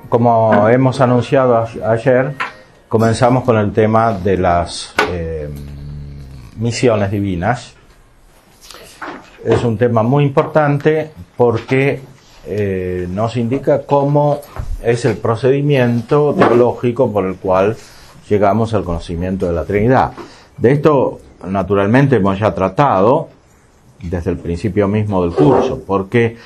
Como hemos anunciado ayer, comenzamos con el tema de las misiones divinas. Es un tema muy importante porque nos indica cómo es el procedimiento teológico por el cual llegamos al conocimiento de la Trinidad. De esto, naturalmente, hemos ya tratado desde el principio mismo del curso, porque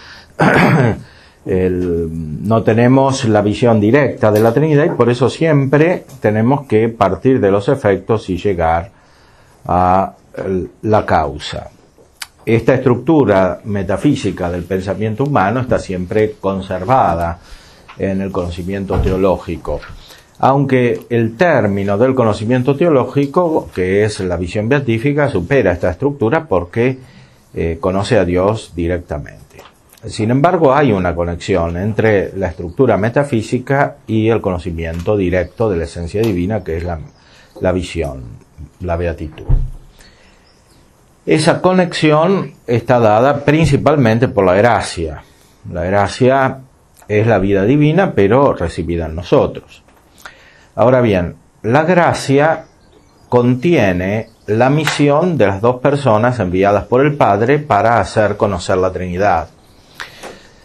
no tenemos la visión directa de la Trinidad y por eso siempre tenemos que partir de los efectos y llegar a la causa. Esta estructura metafísica del pensamiento humano está siempre conservada en el conocimiento teológico, aunque el término del conocimiento teológico, que es la visión beatífica, supera esta estructura porque conoce a Dios directamente. Sin embargo, hay una conexión entre la estructura metafísica y el conocimiento directo de la esencia divina, que es la visión, la beatitud. Esa conexión está dada principalmente por la gracia. La gracia es la vida divina, pero recibida en nosotros. Ahora bien, la gracia contiene la misión de las dos personas enviadas por el Padre para hacer conocer la Trinidad.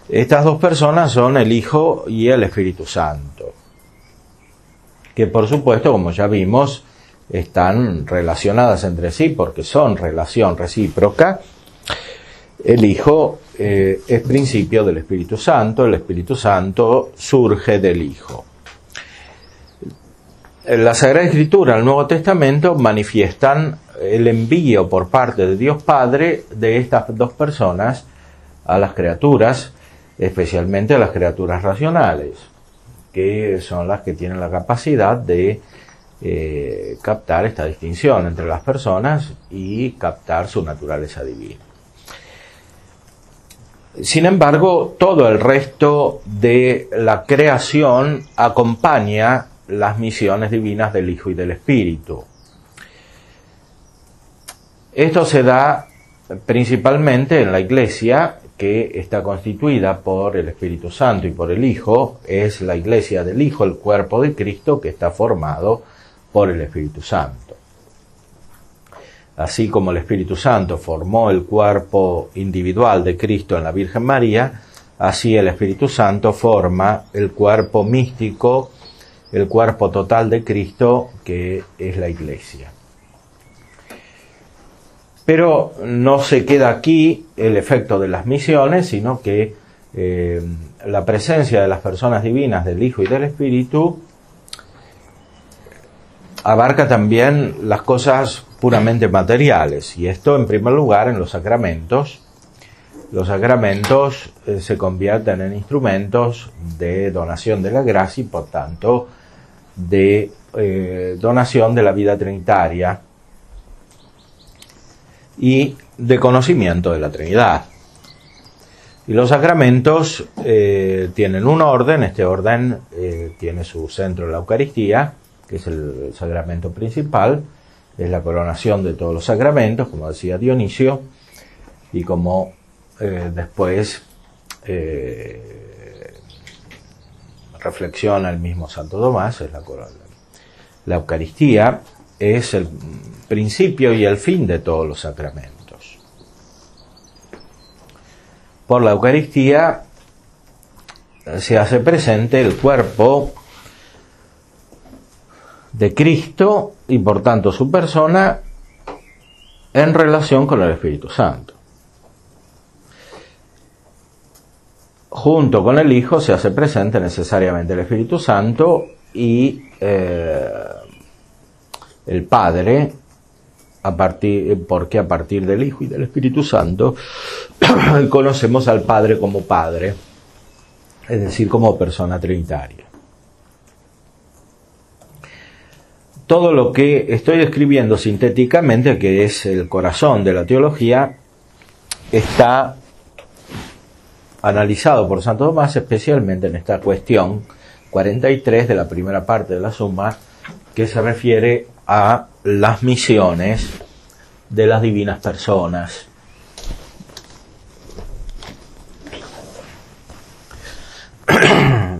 Estas dos personas son el Hijo y el Espíritu Santo, que por supuesto, como ya vimos, están relacionadas entre sí porque son relación recíproca. El Hijo es principio del Espíritu Santo, el Espíritu Santo surge del Hijo. La Sagrada Escritura, el Nuevo Testamento, manifiestan el envío por parte de Dios Padre de estas dos personas a las criaturas, especialmente a las criaturas racionales, que son las que tienen la capacidad de captar esta distinción entre las personas y captar su naturaleza divina. Sin embargo, todo el resto de la creación acompaña las misiones divinas del Hijo y del Espíritu. Esto se da principalmente en la Iglesia, que está constituida por el Espíritu Santo y por el Hijo. Es la Iglesia del Hijo, el cuerpo de Cristo, que está formado por el Espíritu Santo. Así como el Espíritu Santo formó el cuerpo individual de Cristo en la Virgen María, así el Espíritu Santo forma el cuerpo místico, el cuerpo total de Cristo, que es la Iglesia. Pero no se queda aquí el efecto de las misiones, sino que la presencia de las personas divinas del Hijo y del Espíritu abarca también las cosas puramente materiales, y esto en primer lugar en los sacramentos. Los sacramentos se convierten en instrumentos de donación de la gracia y por tanto de donación de la vida trinitaria y de conocimiento de la Trinidad. Y los sacramentos tienen un orden. Este orden tiene su centro en la Eucaristía, que es el sacramento principal, es la coronación de todos los sacramentos, como decía Dionisio, y como después reflexiona el mismo Santo Tomás, es la Eucaristía es el principio y el fin de todos los sacramentos. Por la Eucaristía se hace presente el cuerpo de Cristo y por tanto su persona en relación con el Espíritu Santo. Junto con el Hijo se hace presente necesariamente el Espíritu Santo y el Padre, porque a partir del Hijo y del Espíritu Santo conocemos al Padre como Padre, es decir, como persona trinitaria. Todo lo que estoy describiendo sintéticamente, que es el corazón de la teología, está analizado por Santo Tomás, especialmente en esta cuestión 43 de la primera parte de la Suma, que se refiere a las misiones de las divinas personas.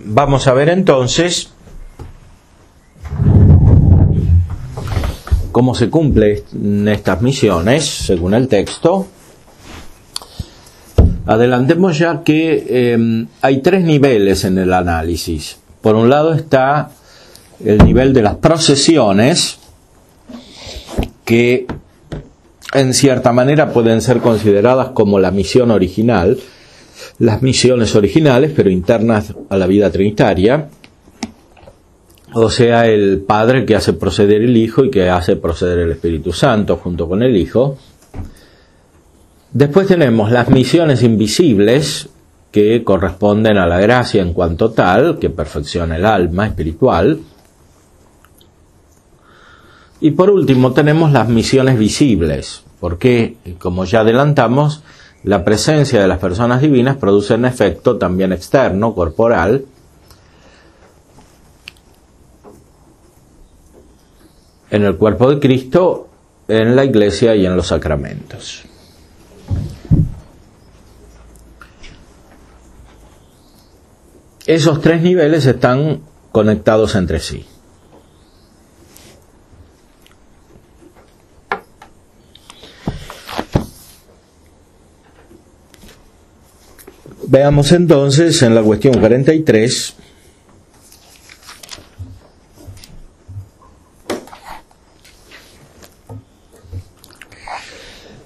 Vamos a ver entonces cómo se cumplen estas misiones según el texto. Adelantemos ya que hay tres niveles en el análisis. Por un lado está el nivel de las procesiones, que en cierta manera pueden ser consideradas como la misión original, las misiones originales, pero internas a la vida trinitaria, o sea, el Padre que hace proceder el Hijo y que hace proceder el Espíritu Santo junto con el Hijo. Después tenemos las misiones invisibles, que corresponden a la gracia en cuanto tal, que perfecciona el alma espiritual. Y por último tenemos las misiones visibles, porque, como ya adelantamos, la presencia de las personas divinas produce un efecto también externo, corporal, en el cuerpo de Cristo, en la Iglesia y en los sacramentos. Esos tres niveles están conectados entre sí. Veamos entonces en la cuestión 43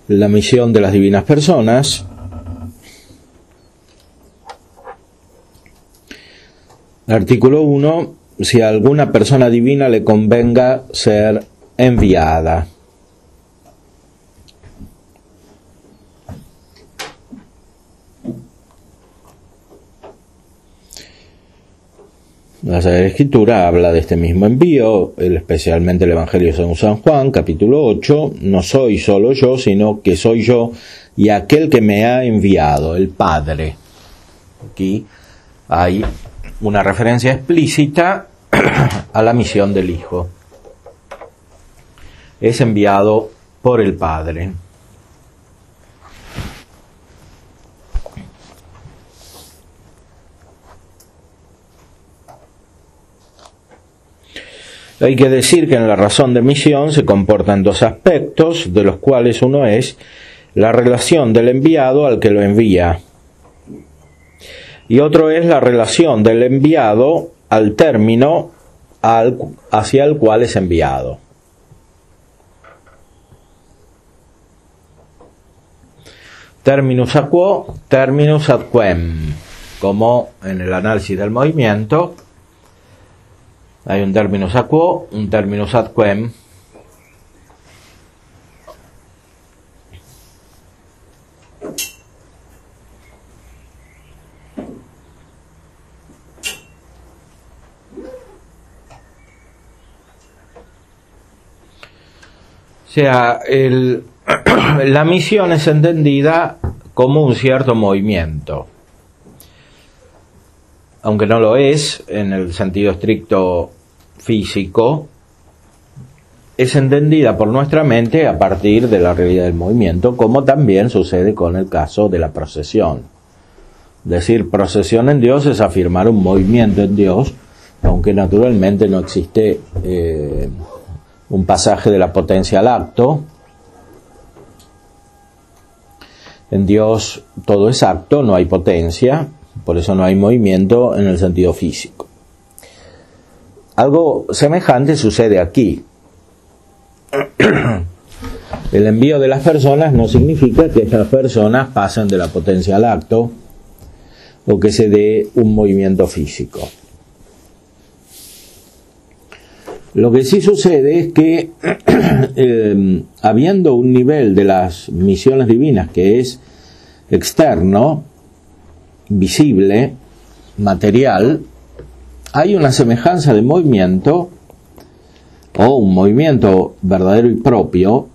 la misión de las divinas personas. Artículo 1. Si a alguna persona divina le convenga ser enviada. La Sagrada Escritura habla de este mismo envío, especialmente el Evangelio según San Juan, capítulo 8, no soy solo yo, sino que soy yo y aquel que me ha enviado, el Padre. Aquí hay una referencia explícita a la misión del Hijo. Es enviado por el Padre. Hay que decir que en la razón de misión se comportan dos aspectos, de los cuales uno es la relación del enviado al que lo envía, y otro es la relación del enviado al término hacia el cual es enviado. Terminus a quo, terminus ad quem, como en el análisis del movimiento. Hay un terminus a quo, un terminus ad quem. O sea, la misión es entendida como un cierto movimiento, aunque no lo es en el sentido estricto físico, es entendida por nuestra mente a partir de la realidad del movimiento, como también sucede con el caso de la procesión. Decir procesión en Dios es afirmar un movimiento en Dios, aunque naturalmente no existe un pasaje de la potencia al acto. En Dios todo es acto, no hay potencia, por eso no hay movimiento en el sentido físico. Algo semejante sucede aquí. El envío de las personas no significa que estas personas pasen de la potencia al acto o que se dé un movimiento físico. Lo que sí sucede es que habiendo un nivel de las misiones divinas que es externo, visible, material, hay una semejanza de movimiento o un movimiento verdadero y propio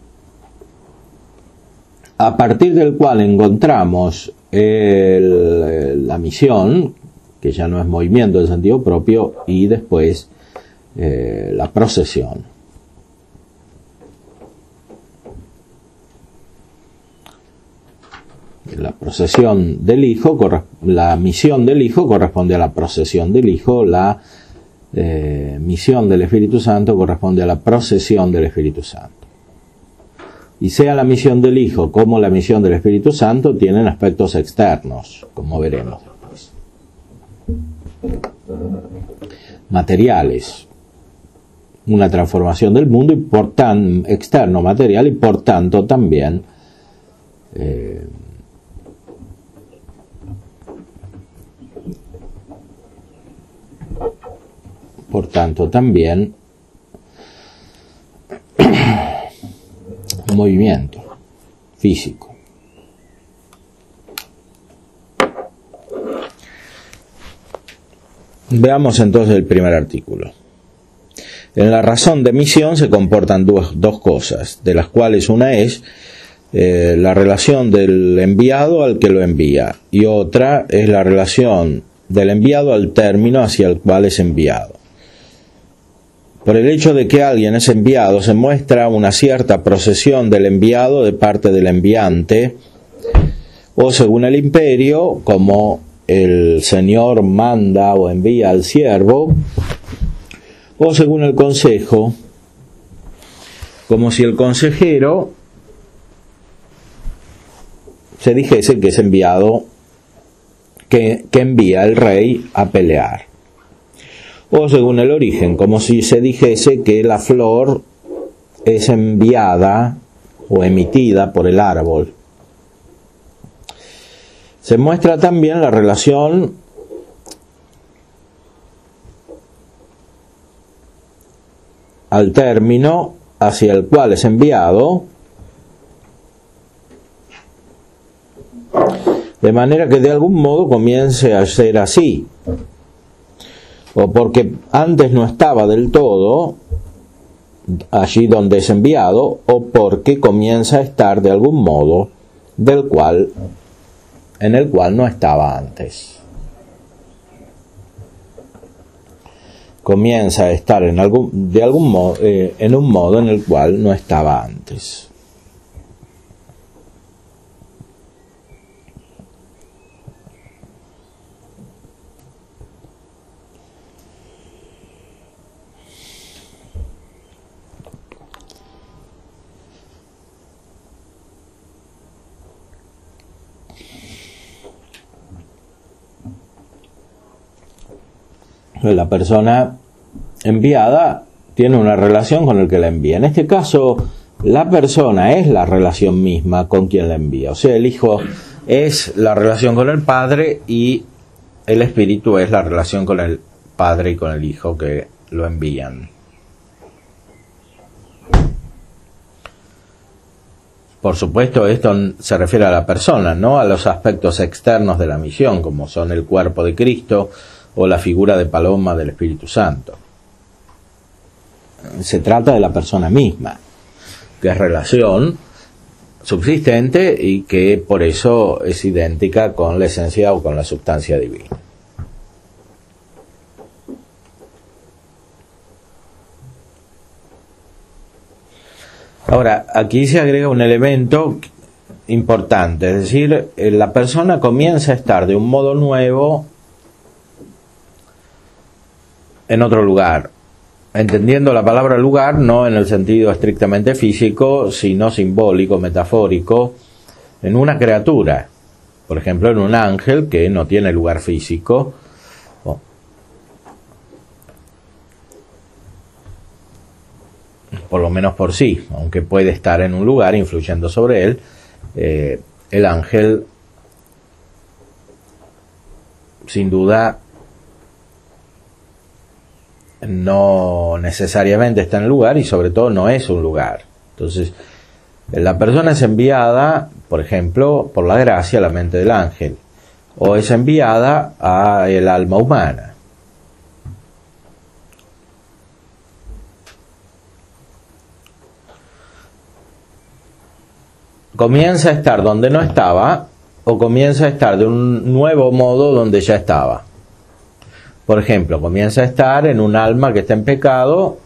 a partir del cual encontramos la misión, que ya no es movimiento en sentido propio, y después la procesión. La procesión del Hijo, la misión del Hijo corresponde a la procesión del Hijo, la misión del Espíritu Santo corresponde a la procesión del Espíritu Santo. Y sea la misión del Hijo como la misión del Espíritu Santo, tienen aspectos externos, como veremos después. Materiales. Una transformación del mundo y por tanto externo, material, y por tanto también movimiento físico. Veamos entonces el primer artículo. En la razón de misión se comportan dos cosas, de las cuales una es la relación del enviado al que lo envía, y otra es la relación del enviado al término hacia el cual es enviado. Por el hecho de que alguien es enviado, se muestra una cierta procesión del enviado de parte del enviante, o según el imperio, como el señor manda o envía al siervo, o según el consejo, como si el consejero se dijese que es enviado, que envía el rey a pelear. O según el origen, como si se dijese que la flor es enviada o emitida por el árbol. Se muestra también la relación al término hacia el cual es enviado, de manera que de algún modo comience a ser así, o porque antes no estaba del todo allí donde es enviado, o porque comienza a estar de algún modo en el cual no estaba antes. Comienza a estar en un modo en el cual no estaba antes. La persona enviada tiene una relación con el que la envía. En este caso, la persona es la relación misma con quien la envía. O sea, el Hijo es la relación con el Padre y el Espíritu es la relación con el Padre y con el Hijo que lo envían. Por supuesto, esto se refiere a la persona, no a los aspectos externos de la misión, como son el cuerpo de Cristo o la figura de paloma del Espíritu Santo. Se trata de la persona misma, que es relación subsistente y que por eso es idéntica con la esencia o con la sustancia divina. Ahora, aquí se agrega un elemento importante, es decir, la persona comienza a estar de un modo nuevo en otro lugar, entendiendo la palabra lugar no en el sentido estrictamente físico, sino simbólico, metafórico, en una criatura, por ejemplo en un ángel que no tiene lugar físico, por lo menos por sí, aunque puede estar en un lugar influyendo sobre él. El ángel sin duda no necesariamente está en el lugar y sobre todo no es un lugar. Entonces, la persona es enviada, por ejemplo, por la gracia a la mente del ángel, o es enviada a el alma humana. Comienza a estar donde no estaba, o comienza a estar de un nuevo modo donde ya estaba. Por ejemplo, comienza a estar en un alma que está en pecado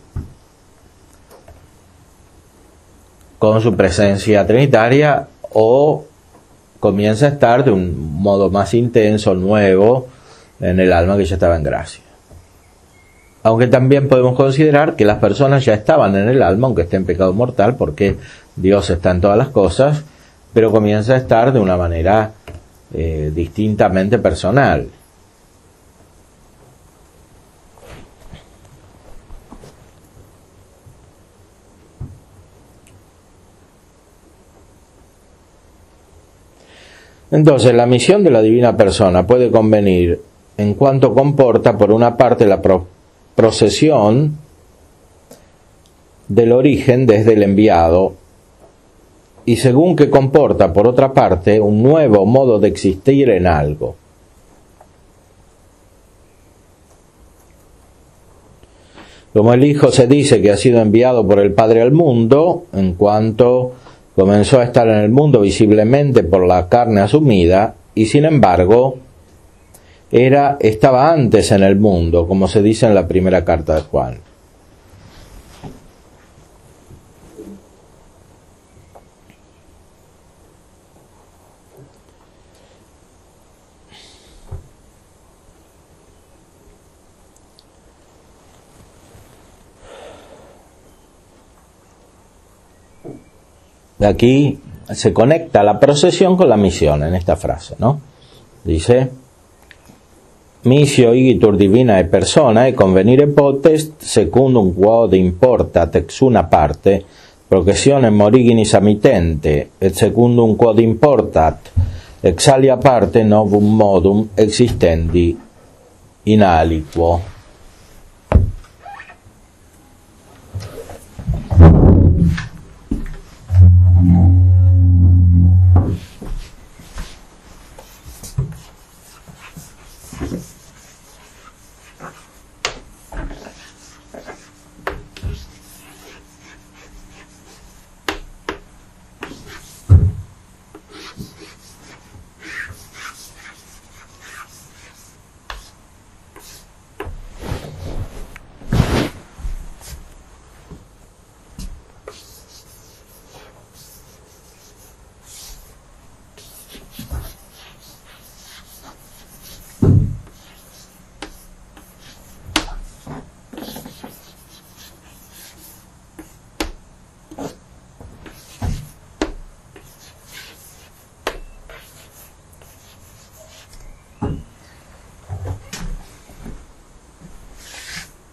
con su presencia trinitaria, o comienza a estar de un modo más intenso, nuevo, en el alma que ya estaba en gracia. Aunque también podemos considerar que las personas ya estaban en el alma, aunque esté en pecado mortal, porque Dios está en todas las cosas, pero comienza a estar de una manera distintamente personal. Entonces, la misión de la divina persona puede convenir en cuanto comporta, por una parte, la procesión del origen desde el enviado, y según que comporta, por otra parte, un nuevo modo de existir en algo. Como el Hijo se dice que ha sido enviado por el Padre al mundo, en cuanto comenzó a estar en el mundo visiblemente por la carne asumida, y sin embargo estaba antes en el mundo, como se dice en la primera carta de Juan. Aquí se conecta la procesión con la misión en esta frase, ¿no? Dice: Missio igitur divinae personae convenire potest secundum quod importat ex una parte processionem originis amitente et secundum quod importat ex alia parte novum modum existendi in aliquo.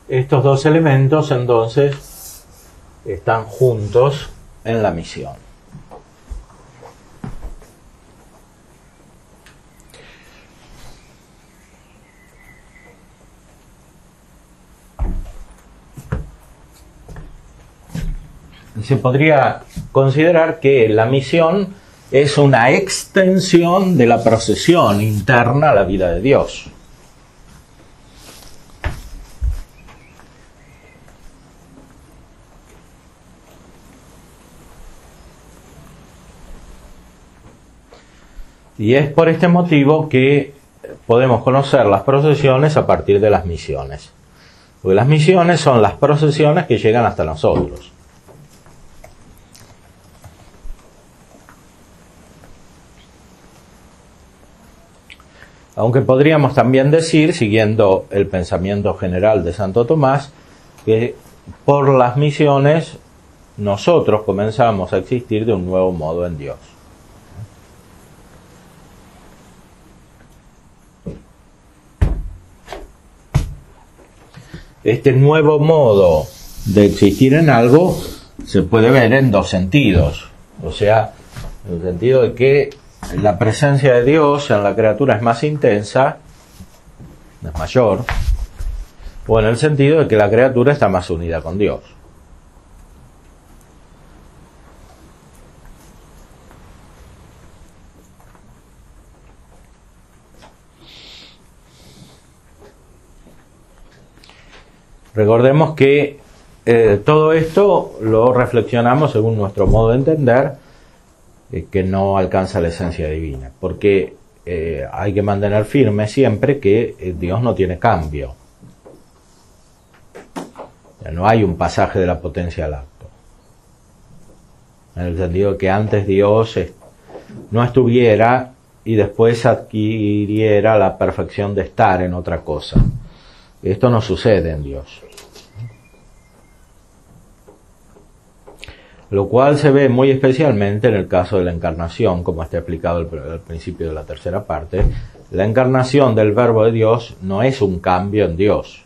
Estos dos elementos entonces están juntos en la misión. Se podría considerar que la misión es una extensión de la procesión interna a la vida de Dios. Y es por este motivo que podemos conocer las procesiones a partir de las misiones. Porque las misiones son las procesiones que llegan hasta nosotros. Aunque podríamos también decir, siguiendo el pensamiento general de Santo Tomás, que por las misiones nosotros comenzamos a existir de un nuevo modo en Dios. Este nuevo modo de existir en algo se puede ver en dos sentidos. O sea, en el sentido de que la presencia de Dios en la criatura es más intensa, es mayor, o en el sentido de que la criatura está más unida con Dios. Recordemos que todo esto lo reflexionamos según nuestro modo de entender, que no alcanza la esencia divina, porque hay que mantener firme siempre que Dios no tiene cambio. No hay un pasaje de la potencia al acto, en el sentido de que antes Dios no estuviera y después adquiriera la perfección de estar en otra cosa. Esto no sucede en Dios. Lo cual se ve muy especialmente en el caso de la encarnación, como está explicado al principio de la tercera parte. La encarnación del Verbo de Dios no es un cambio en Dios.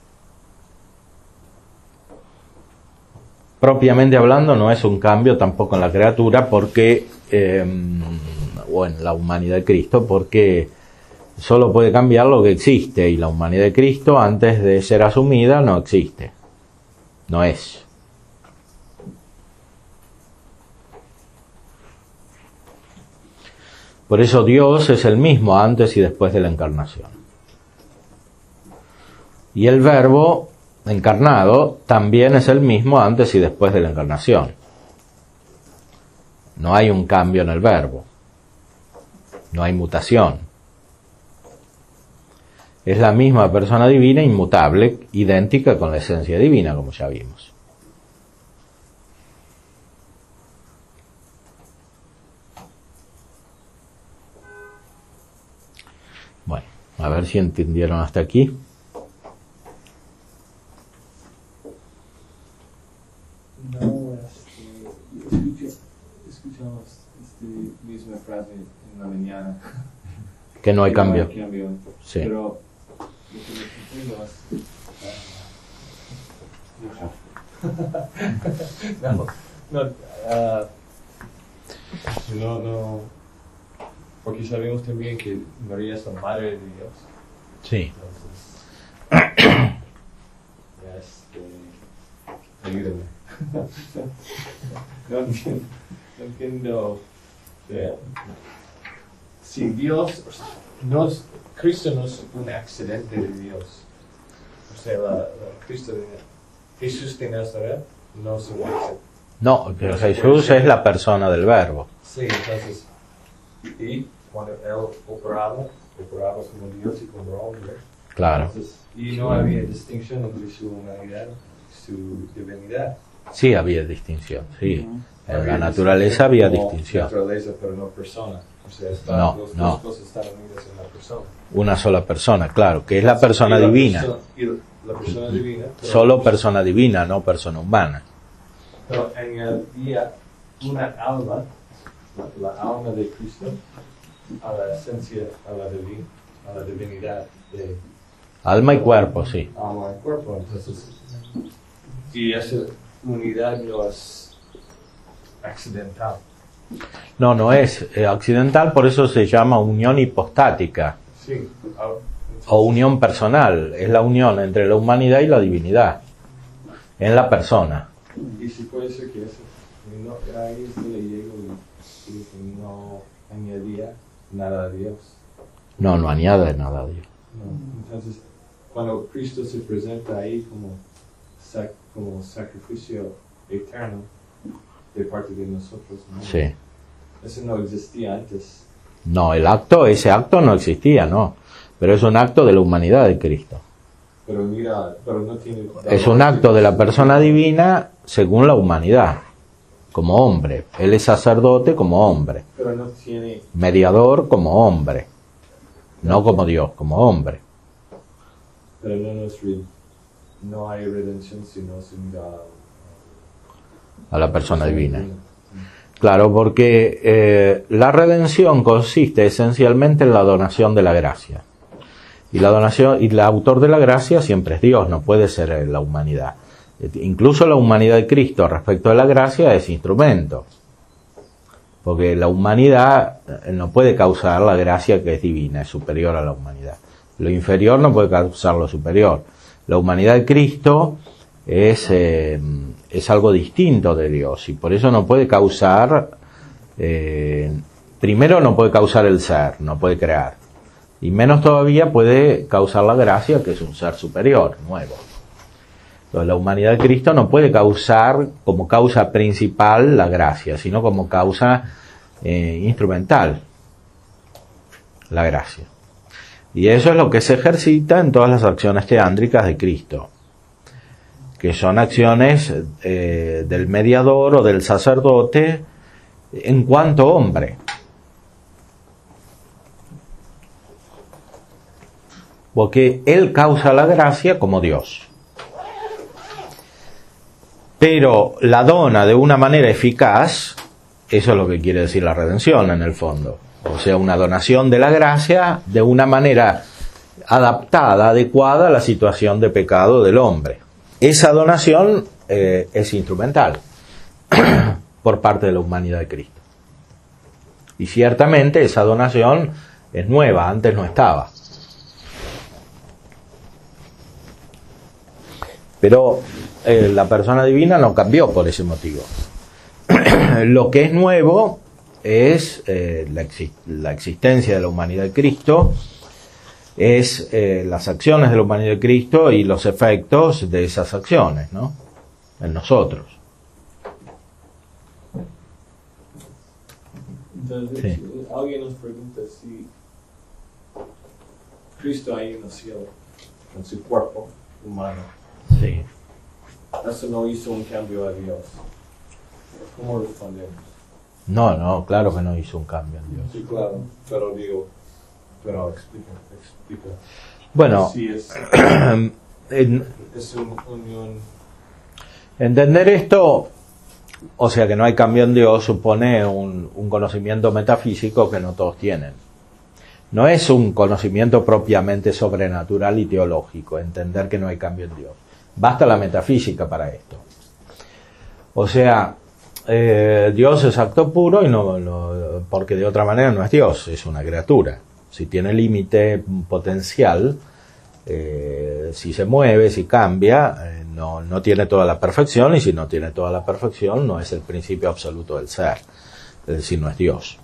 Propiamente hablando, no es un cambio tampoco en la criatura, porque o en la humanidad de Cristo, porque solo puede cambiar lo que existe, y la humanidad de Cristo, antes de ser asumida, no existe. No es. Por eso Dios es el mismo antes y después de la encarnación. Y el Verbo encarnado también es el mismo antes y después de la encarnación. No hay un cambio en el Verbo. No hay mutación. Es la misma persona divina, inmutable, idéntica con la esencia divina, como ya vimos. Bueno, a ver si entendieron hasta aquí. No, escuchamos misma frase en la mañana. Que no hay cambio. No hay cambio. Sí. Pero lo que entiendo es... no, porque sabemos también que María es la madre de Dios. Sí. Entonces, ayúdame. No entiendo. Si Dios Cristo no es un accidente de Dios. O sea, Jesús de Nazaret no es un accidente. No, que Jesús es la persona del Verbo. Sí, entonces, y cuando él operaba como Dios y como hombre. Claro. Entonces, y no había distinción entre su humanidad y su divinidad. Sí había distinción, sí. En la Había naturaleza había como distinción. Naturaleza, pero no persona. O sea, No. dos cosas están unidas en la persona. Una sola persona, claro, que es la persona Y divina. y la persona divina. Solo persona divina, no persona humana. Pero añadía una alma, la alma de Cristo, a la esencia, a la divinidad de Alma y cuerpo, sí. alma y cuerpo. Entonces, y esa unidad no es accidental. No es accidental, por eso se llama unión hipostática Sí. o unión personal. Es la unión entre la humanidad y la divinidad en la persona. Y si puede ser que eso, no, ahí es donde llego y no añadía nada a Dios. No añade nada a Dios. No. Entonces, cuando Cristo se presenta ahí como sacrificio eterno de parte de nosotros, ¿no? Sí. Eso no existía antes. No, ese acto no existía, no. Pero es un acto de la humanidad de Cristo. Pero mira, pero no tiene... Es un acto de la persona divina según la humanidad, como hombre. Él es sacerdote como hombre. Pero no tiene... Mediador como hombre. No como Dios, como hombre. Pero no hay redención si no se mira A la persona divina. Claro, porque la redención consiste esencialmente en la donación de la gracia. Y la donación, y el autor de la gracia siempre es Dios, no puede ser la humanidad. Incluso la humanidad de Cristo respecto a la gracia es instrumento. Porque la humanidad no puede causar la gracia que es divina, es superior a la humanidad. Lo inferior no puede causar lo superior. La humanidad de Cristo es algo distinto de Dios y por eso no puede causar, primero no puede causar el ser, no puede crear. Y menos todavía puede causar la gracia, que es un ser superior, nuevo. Entonces la humanidad de Cristo no puede causar como causa principal la gracia, sino como causa instrumental la gracia. Y eso es lo que se ejercita en todas las acciones teándricas de Cristo, que son acciones del mediador o del sacerdote en cuanto hombre. porque Él causa la gracia como Dios. Pero la dona de una manera eficaz, eso es lo que quiere decir la redención en el fondo. O sea, una donación de la gracia de una manera adaptada, adecuada a la situación de pecado del hombre. Esa donación es instrumental por parte de la humanidad de Cristo. Y ciertamente esa donación es nueva, antes no estaba. Pero la persona divina no cambió por ese motivo. Lo que es nuevo es la existencia de la humanidad de Cristo, es las acciones de la humanidad de Cristo y los efectos de esas acciones, ¿no? En nosotros. Entonces, alguien nos pregunta si Cristo ahí en el cielo, en su cuerpo humano, Sí. eso no hizo un cambio a Dios. ¿Cómo respondemos? No, claro que no hizo un cambio en Dios. Sí, claro, pero explica. Bueno, Sí, es una unión. entender esto, o sea que no hay cambio en Dios, supone un conocimiento metafísico que no todos tienen. No es un conocimiento propiamente sobrenatural y teológico, entender que no hay cambio en Dios. Basta la metafísica para esto. O sea, Dios es acto puro y no, porque de otra manera no es Dios, es una criatura. Si tiene límite potencial, si se mueve, si cambia, no tiene toda la perfección, y si no tiene toda la perfección no es el principio absoluto del ser, es decir, no es Dios.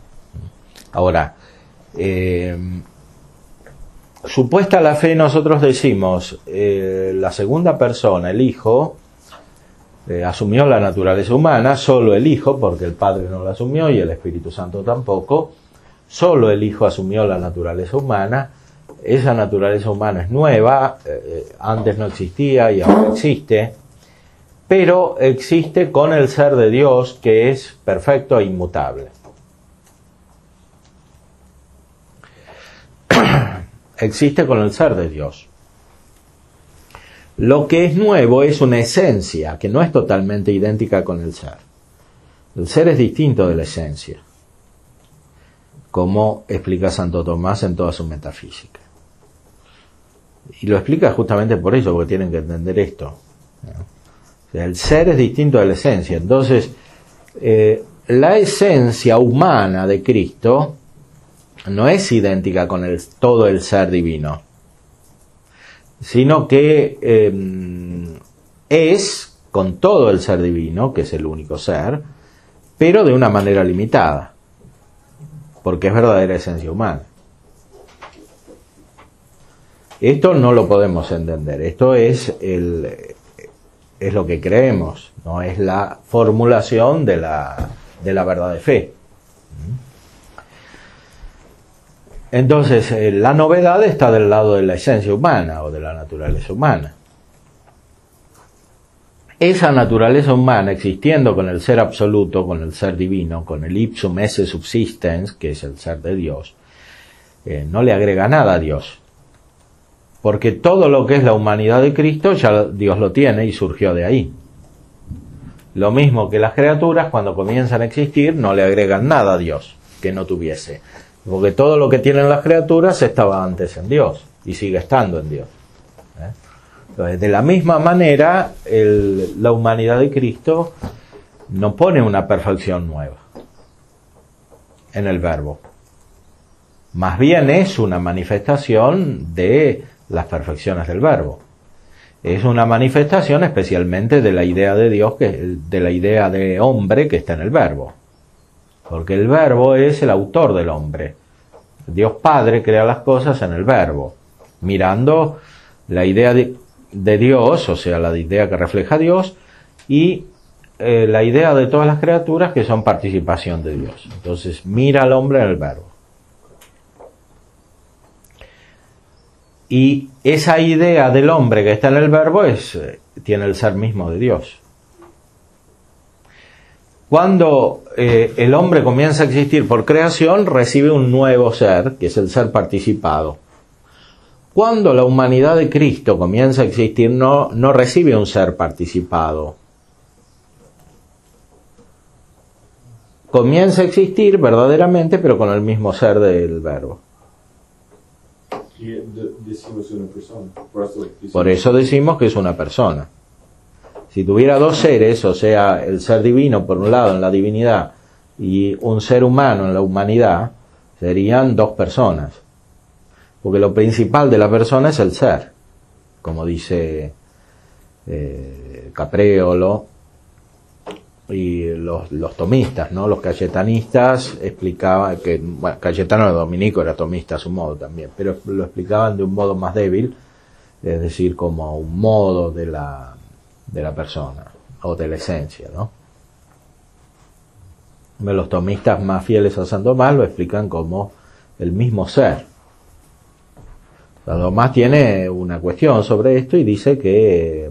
Ahora, supuesta la fe, nosotros decimos, la segunda persona, el Hijo, asumió la naturaleza humana, solo el Hijo, porque el Padre no la asumió y el Espíritu Santo tampoco, solo el Hijo asumió la naturaleza humana. Esa naturaleza humana es nueva, antes no existía y ahora existe, pero existe con el ser de Dios, que es perfecto e inmutable. Existe con el ser de Dios. Lo que es nuevo es una esencia que no es totalmente idéntica con el ser. El ser es distinto de la esencia, como explica Santo Tomás en toda su metafísica. Y lo explica justamente por eso, porque tienen que entender esto, ¿no? O sea, el ser es distinto de la esencia. Entonces, la esencia humana de Cristo no es idéntica con todo el ser divino, sino que es con todo el ser divino, que es el único ser, pero de una manera limitada, porque es verdadera esencia humana. Esto no lo podemos entender, esto es lo que creemos, no es la formulación de la verdad de fe. Entonces, la novedad está del lado de la esencia humana o de la naturaleza humana. Esa naturaleza humana, existiendo con el ser absoluto, con el ser divino, con el ipsum esse subsistens, que es el ser de Dios, no le agrega nada a Dios. Porque todo lo que es la humanidad de Cristo ya Dios lo tiene y surgió de ahí. Lo mismo que las criaturas, cuando comienzan a existir, no le agregan nada a Dios que no tuviese. Porque todo lo que tienen las criaturas estaba antes en Dios y sigue estando en Dios. Entonces, de la misma manera, la humanidad de Cristo no pone una perfección nueva en el Verbo. Más bien es una manifestación de las perfecciones del Verbo. Es una manifestación especialmente de la idea de Dios, de la idea de hombre que está en el Verbo. Porque el Verbo es el autor del hombre. Dios Padre crea las cosas en el Verbo, mirando la idea de Dios, o sea, la idea que refleja a Dios, y la idea de todas las criaturas que son participación de Dios. Entonces, mira al hombre en el Verbo. Y esa idea del hombre que está en el Verbo tiene el ser mismo de Dios. Cuando el hombre comienza a existir por creación, recibe un nuevo ser, que es el ser participado. Cuando la humanidad de Cristo comienza a existir, no recibe un ser participado. Comienza a existir verdaderamente, pero con el mismo ser del Verbo. Y decimos una persona. Por eso decimos que es una persona. Si tuviera dos seres, o sea, el ser divino por un lado en la divinidad y un ser humano en la humanidad, serían dos personas. Porque lo principal de la persona es el ser, como dice Capreolo y los tomistas, ¿no? Los cayetanistas explicaban que, bueno, Cayetano de Dominico era tomista a su modo también, pero lo explicaban de un modo más débil, es decir, como un modo de la persona o de la esencia, ¿no? Los tomistas más fieles a San Tomás lo explican como el mismo ser. San Tomás tiene una cuestión sobre esto y dice que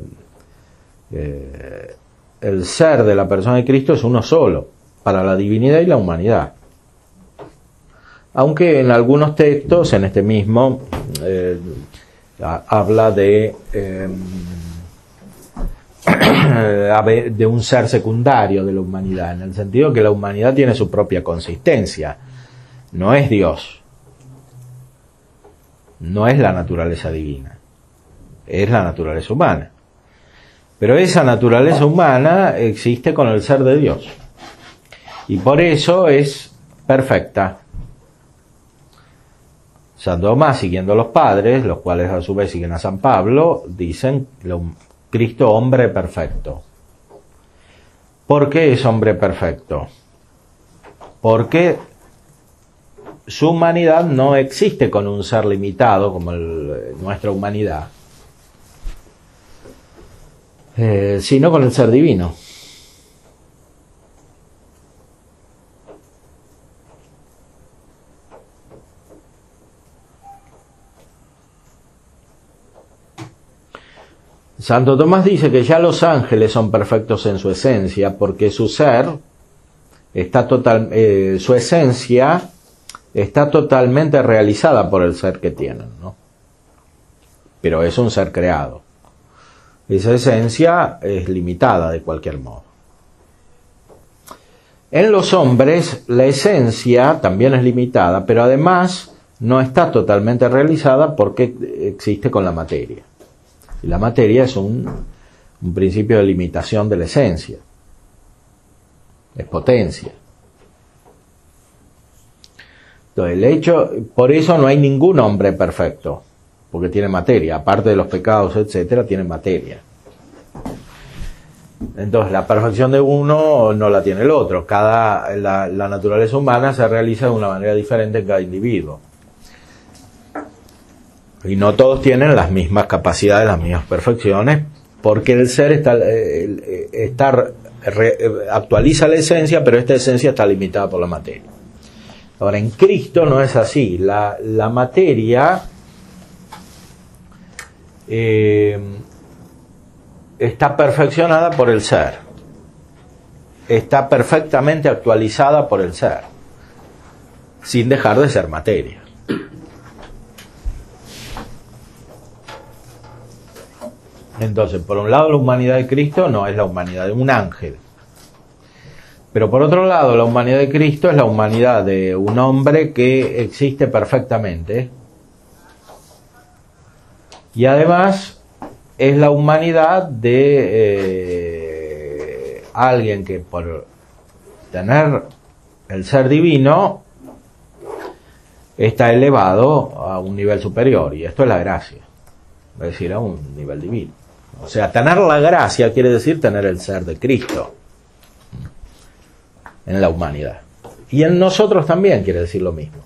el ser de la persona de Cristo es uno solo, para la divinidad y la humanidad. Aunque en algunos textos, en este mismo, habla de un ser secundario de la humanidad, en el sentido que la humanidad tiene su propia consistencia, no es Dios, no es la naturaleza divina, es la naturaleza humana. Pero esa naturaleza humana existe con el ser de Dios. Y por eso es perfecta. San Tomás, siguiendo a los padres, los cuales a su vez siguen a San Pablo, dicen Cristo hombre perfecto. ¿Por qué es hombre perfecto? Porque su humanidad no existe con un ser limitado como nuestra humanidad, sino con el ser divino. Santo Tomás dice que ya los ángeles son perfectos en su esencia, porque su ser está su esencia está totalmente realizada por el ser que tienen, ¿no? Pero es un ser creado. Esa esencia es limitada de cualquier modo. En los hombres la esencia también es limitada, pero además no está totalmente realizada porque existe con la materia. Y la materia es un principio de limitación de la esencia. Es potencia. Entonces, por eso no hay ningún hombre perfecto, porque tiene materia, aparte de los pecados, etcétera, tiene materia. Entonces, la perfección de uno no la tiene el otro. La naturaleza humana se realiza de una manera diferente en cada individuo. Y no todos tienen las mismas capacidades, las mismas perfecciones, porque el ser actualiza la esencia, pero esta esencia está limitada por la materia. Ahora, en Cristo no es así. La materia está perfeccionada por el ser. Está perfectamente actualizada por el ser, sin dejar de ser materia. Entonces, por un lado, la humanidad de Cristo no es la humanidad de un ángel. Pero por otro lado, la humanidad de Cristo es la humanidad de un hombre que existe perfectamente. Y además es la humanidad de alguien que por tener el ser divino está elevado a un nivel superior. Y esto es la gracia. Es decir, a un nivel divino. O sea, tener la gracia quiere decir tener el ser de Cristo en la humanidad. Y en nosotros también quiere decir lo mismo.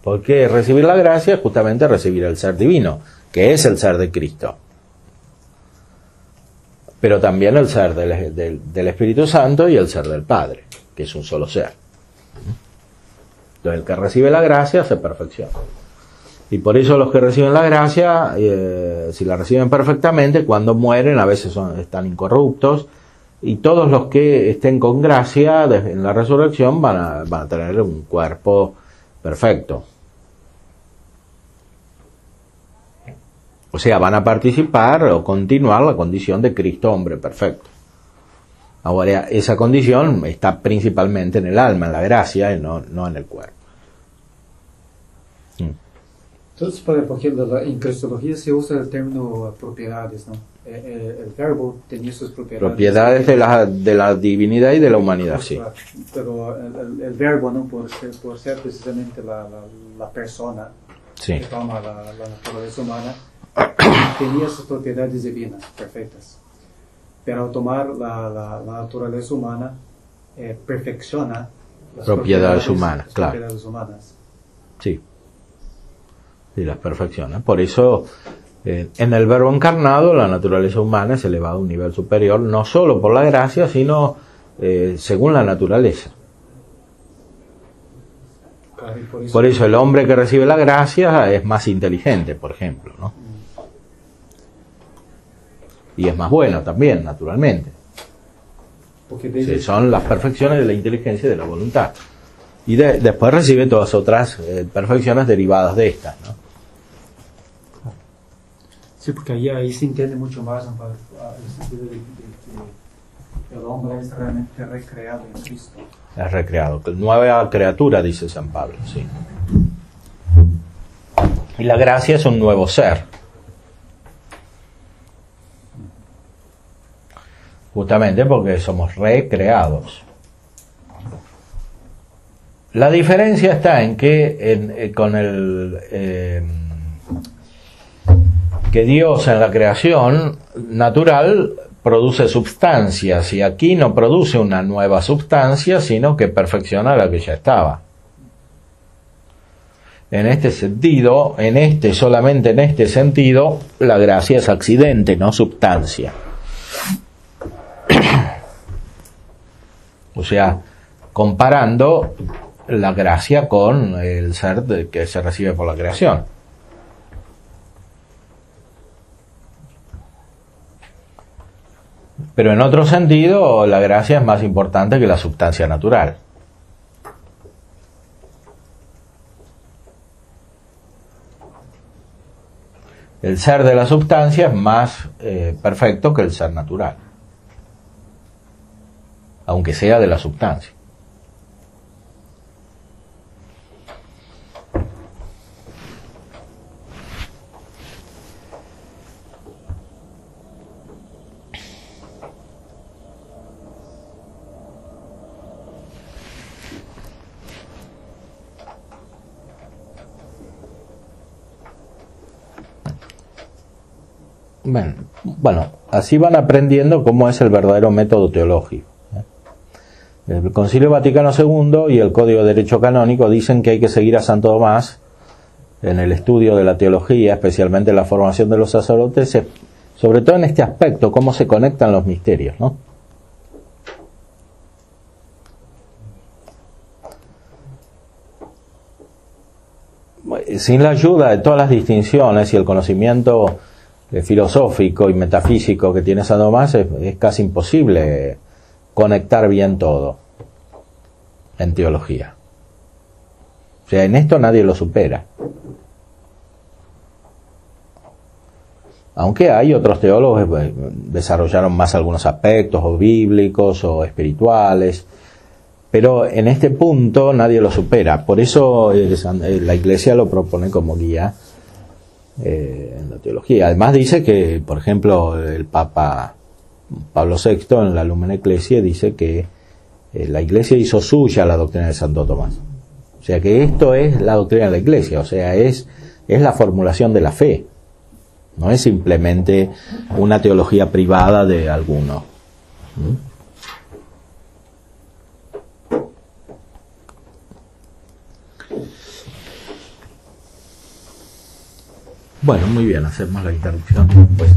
Porque recibir la gracia es justamente recibir el ser divino, que es el ser de Cristo. Pero también el ser del Espíritu Santo y el ser del Padre, que es un solo ser. Entonces, el que recibe la gracia se perfecciona. Y por eso los que reciben la gracia, si la reciben perfectamente, cuando mueren a veces están incorruptos, y todos los que estén con gracia en la resurrección van a tener un cuerpo perfecto. O sea, van a participar o continuar la condición de Cristo hombre perfecto. Ahora, esa condición está principalmente en el alma, en la gracia, y no en el cuerpo. Entonces, por ejemplo, en cristología se usa el término propiedades, ¿no? El verbo tenía sus propiedades. Propiedades de la divinidad y de la humanidad, sí. Pero el verbo, ¿no? Por ser precisamente la persona Sí. que toma la naturaleza humana, tenía sus propiedades divinas, perfectas. Pero al tomar la naturaleza humana, perfecciona las Propiedades humanas, las claro. propiedades humanas. Sí. Y las perfecciona. Por eso, en el verbo encarnado, la naturaleza humana es elevada a un nivel superior, no solo por la gracia, sino según la naturaleza. Claro, y Por eso el hombre que recibe la gracia es más inteligente, por ejemplo, ¿no? Y es más bueno también, naturalmente. porque Sí, son las perfecciones de la inteligencia y de la voluntad. Y después recibe todas otras perfecciones derivadas de estas, ¿no? Sí, porque ahí se entiende mucho más, ¿no? El sentido de que el hombre es realmente recreado en Cristo. Es recreado. Nueva criatura, dice San Pablo, sí. Y la gracia es un nuevo ser. Justamente porque somos recreados. La diferencia está en que que Dios en la creación natural produce sustancias y aquí no produce una nueva sustancia, sino que perfecciona la que ya estaba. En este sentido, solamente en este sentido, la gracia es accidente, no sustancia. O sea, comparando la gracia con el ser que se recibe por la creación. Pero en otro sentido, la gracia es más importante que la sustancia natural. El ser de la sustancia es más perfecto que el ser natural, aunque sea de la sustancia. Bueno, así van aprendiendo cómo es el verdadero método teológico. El Concilio Vaticano II y el Código de Derecho Canónico dicen que hay que seguir a Santo Tomás en el estudio de la teología, especialmente en la formación de los sacerdotes, sobre todo en este aspecto, cómo se conectan los misterios, ¿no? Sin la ayuda de todas las distinciones y el conocimiento filosófico y metafísico que tiene San Tomás, es casi imposible conectar bien todo en teología. O sea, en esto nadie lo supera. Aunque hay otros teólogos que desarrollaron más algunos aspectos, o bíblicos, o espirituales, pero en este punto nadie lo supera. Por eso la Iglesia lo propone como guía en la teología. Además dice que, por ejemplo, el Papa Pablo VI en la Lumen Ecclesiae dice que la Iglesia hizo suya la doctrina de Santo Tomás. O sea que esto es la doctrina de la Iglesia, o sea, es la formulación de la fe. No es simplemente una teología privada de alguno. Bueno, muy bien, hacemos la interrupción. Pues.